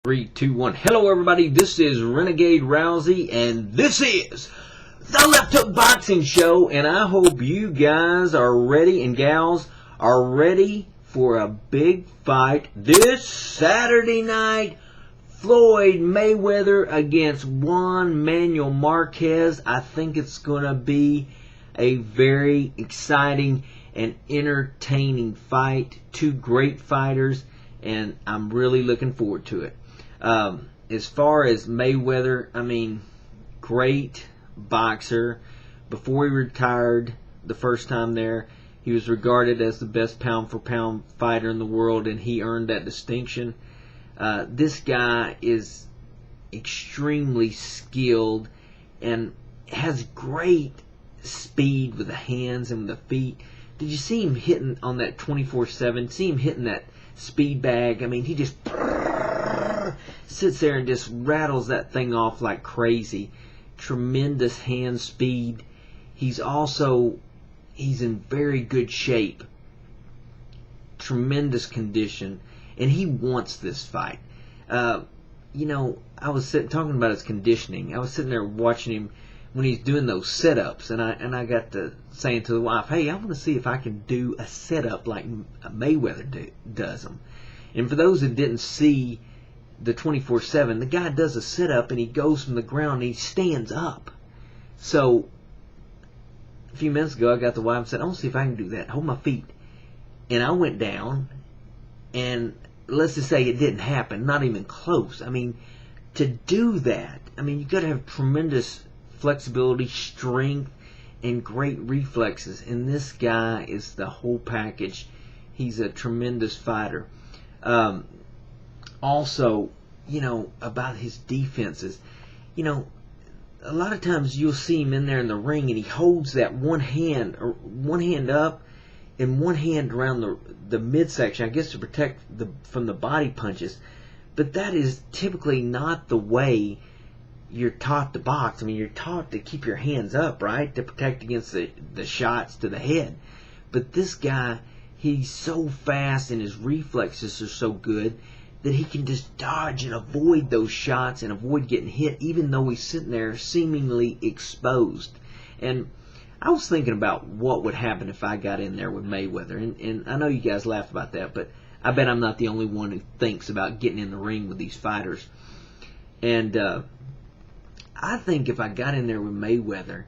3, 2, 1. Hello, everybody. This is Renegade Rousey, and this is the Left Hook Boxing Show. And I hope you guys are ready and gals are ready for a big fight this Saturday night. Floyd Mayweather against Juan Manuel Marquez. I think it's going to be a very exciting and entertaining fight. Two great fighters, and I'm really looking forward to it. As far as Mayweather, I mean, great boxer. Before he retired the first time there, he was regarded as the best pound-for-pound fighter in the world, and he earned that distinction. This guy is extremely skilled and has great speed with the hands and the feet. Did you see him hitting on that 24/7? See him hitting that speed bag? I mean, he just sits there and just rattles that thing off like crazy. Tremendous hand speed. He's in very good shape. Tremendous condition. And he wants this fight. I was talking about his conditioning. I was sitting there watching him when he's doing those sit-ups, and I got to saying to the wife, hey, I want to see if I can do a sit-up like Mayweather does them. And for those that didn't see the 24/7, the guy does a sit-up and he goes from the ground and he stands up. So a few minutes ago I got the wife and said, I want to see if I can do that. Hold my feet. And I went down, and let's just say it didn't happen. Not even close. I mean, to do that, I mean, you got to have tremendous flexibility, strength, and great reflexes. And this guy is the whole package. He's a tremendous fighter. Also, about his defenses, a lot of times you'll see him in there in the ring and he holds that one hand up and one hand around the midsection, I guess, to protect from the body punches. But that is typically not the way you're taught to box. I mean, you're taught to keep your hands up, right, to protect against the shots to the head. But this guy, he's so fast and his reflexes are so good that he can just dodge and avoid those shots and avoid getting hit, even though he's sitting there seemingly exposed. And I was thinking about what would happen if I got in there with Mayweather. And I know you guys laugh about that, but I bet I'm not the only one who thinks about getting in the ring with these fighters. And I think if I got in there with Mayweather,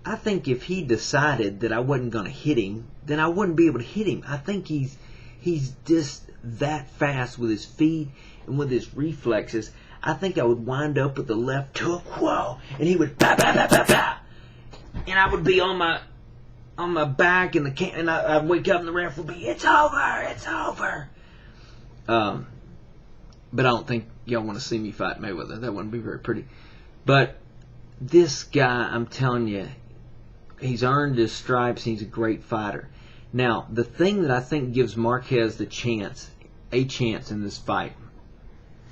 I think if he decided that I wasn't going to hit him, then I wouldn't be able to hit him. I think he's just that fast with his feet and with his reflexes. I think I would wind up with the left hook, whoa, and he would bah, bah, bah, bah, bah, and I would be on my back, and I'd wake up and the ref would be, it's over. But I don't think y'all want to see me fight Mayweather. That wouldn't be very pretty. But this guy, I'm telling you, he's earned his stripes. He's a great fighter. Now, the thing that I think gives Marquez a chance in this fight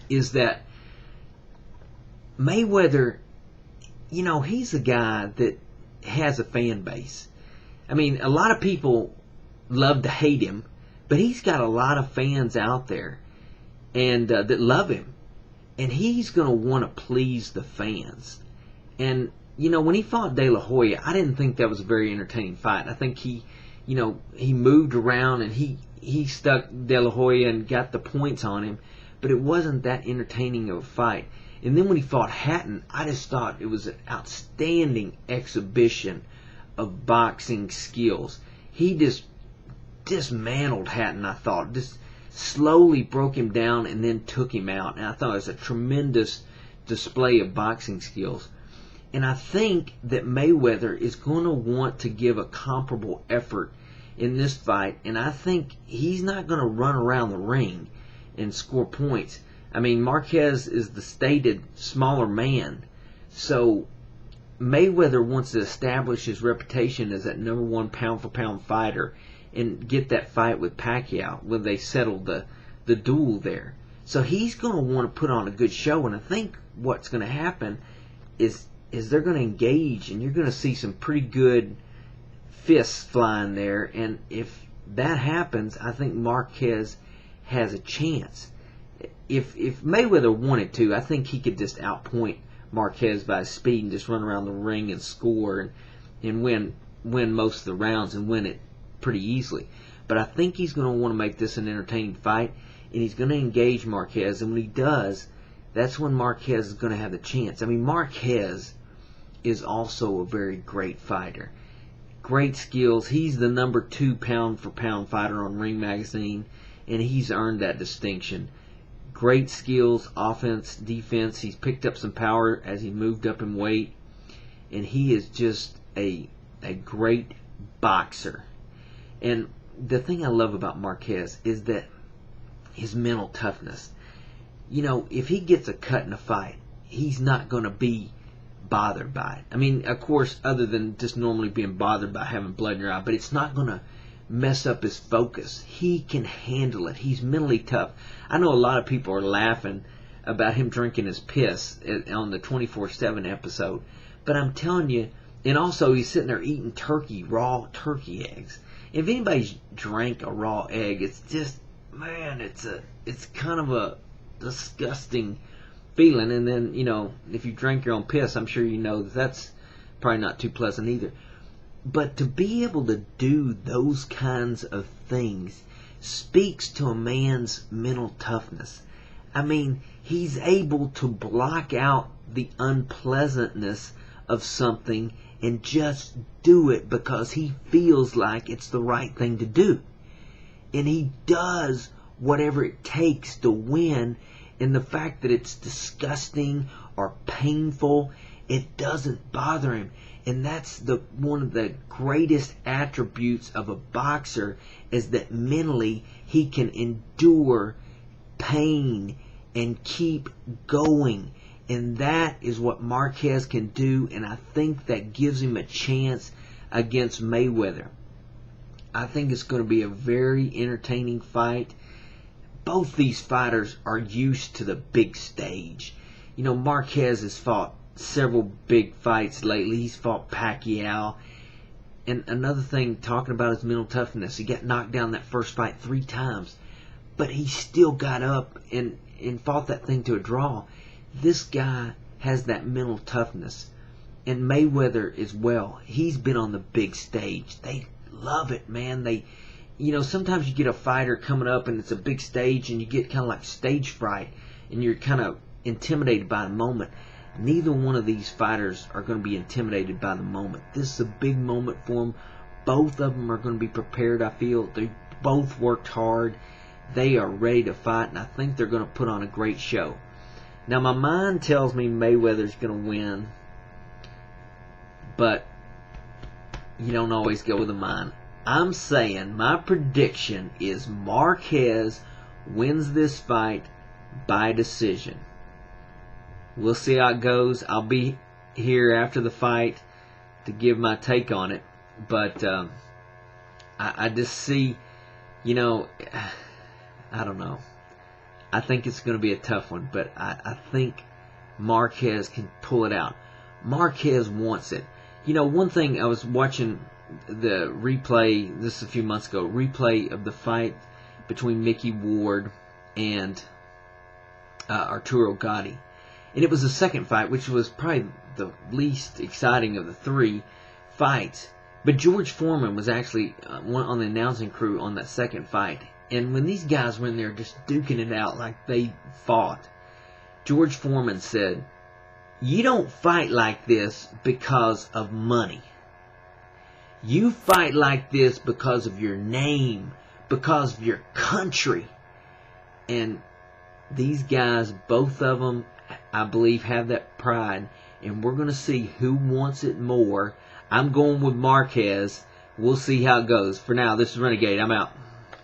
is that Mayweather, he's a guy that has a fan base. I mean, a lot of people love to hate him, but he's got a lot of fans out there and that love him. And he's going to want to please the fans. And, when he fought De La Hoya, I didn't think that was a very entertaining fight. I think he moved around and he stuck De La Hoya and got the points on him, but it wasn't that entertaining of a fight. And then when he fought Hatton, I just thought it was an outstanding exhibition of boxing skills. He just dismantled Hatton, I thought. Just slowly broke him down and then took him out. And I thought it was a tremendous display of boxing skills. And I think that Mayweather is going to want to give a comparable effort in this fight. And I think he's not going to run around the ring and score points. I mean, Marquez is the stated smaller man. So Mayweather wants to establish his reputation as that #1 pound-for-pound fighter and get that fight with Pacquiao when they settle the duel there. So he's going to want to put on a good show. And I think what's going to happen is they're going to engage, and you're going to see some pretty good fists flying there. And if that happens, I think Marquez has a chance. if Mayweather wanted to, I think he could just outpoint Marquez by his speed and just run around the ring and score and win most of the rounds and win it pretty easily. But I think he's going to want to make this an entertaining fight, and he's going to engage Marquez. And when he does, that's when Marquez is going to have the chance. I mean, Marquez is also a very great fighter. Great skills. He's the number 2 pound-for-pound fighter on Ring Magazine, and he's earned that distinction. Great skills, offense, defense. He's picked up some power as he moved up in weight, and he is just a great boxer. And the thing I love about Marquez is that his mental toughness. You know, if he gets a cut in a fight, he's not going to be bothered by it. I mean, of course, other than just normally being bothered by having blood in your eye, but it's not going to mess up his focus. He can handle it. He's mentally tough. I know a lot of people are laughing about him drinking his piss on the 24/7 episode, but I'm telling you, and also he's sitting there eating raw turkey eggs. If anybody's drank a raw egg, it's just, man, it's kind of a disgusting feeling. And then, you know, if you drink your own piss, I'm sure you know that's probably not too pleasant either. But to be able to do those kinds of things speaks to a man's mental toughness. I mean, he's able to block out the unpleasantness of something and just do it because he feels like it's the right thing to do. And he does whatever it takes to win. And the fact that it's disgusting or painful, it doesn't bother him. And that's one of the greatest attributes of a boxer, is that mentally he can endure pain and keep going. And that is what Marquez can do, and I think that gives him a chance against Mayweather. I think it's going to be a very entertaining fight. Both these fighters are used to the big stage. You know, Marquez has fought several big fights lately. He's fought Pacquiao. And another thing, talking about his mental toughness, he got knocked down that first fight 3 times. But he still got up and fought that thing to a draw. This guy has that mental toughness. And Mayweather as well. He's been on the big stage. They love it, man. You know, sometimes you get a fighter coming up and it's a big stage and you get kind of like stage fright and you're kind of intimidated by the moment. Neither one of these fighters are going to be intimidated by the moment. This is a big moment for them. Both of them are going to be prepared, I feel. They both worked hard. They are ready to fight, and I think they're going to put on a great show. Now, my mind tells me Mayweather's going to win, but you don't always go with the mind. I'm saying my prediction is Marquez wins this fight by decision. We'll see how it goes. I'll be here after the fight to give my take on it. But I just see, you know, I don't know. I think it's going to be a tough one, but I think Marquez can pull it out. Marquez wants it. You know, one thing, I was watching the replay, this a few months ago, replay of the fight between Mickey Ward and Arturo Gatti. And it was the second fight, which was probably the least exciting of the 3 fights. But George Foreman was actually on the announcing crew on that second fight. And when these guys were in there just duking it out like they fought, George Foreman said, "You don't fight like this because of money. You fight like this because of your name, because of your country." And these guys, both of them, I believe, have that pride, and we're going to see who wants it more. I'm going with Marquez. We'll see how it goes. For now, this is Renegade. I'm out.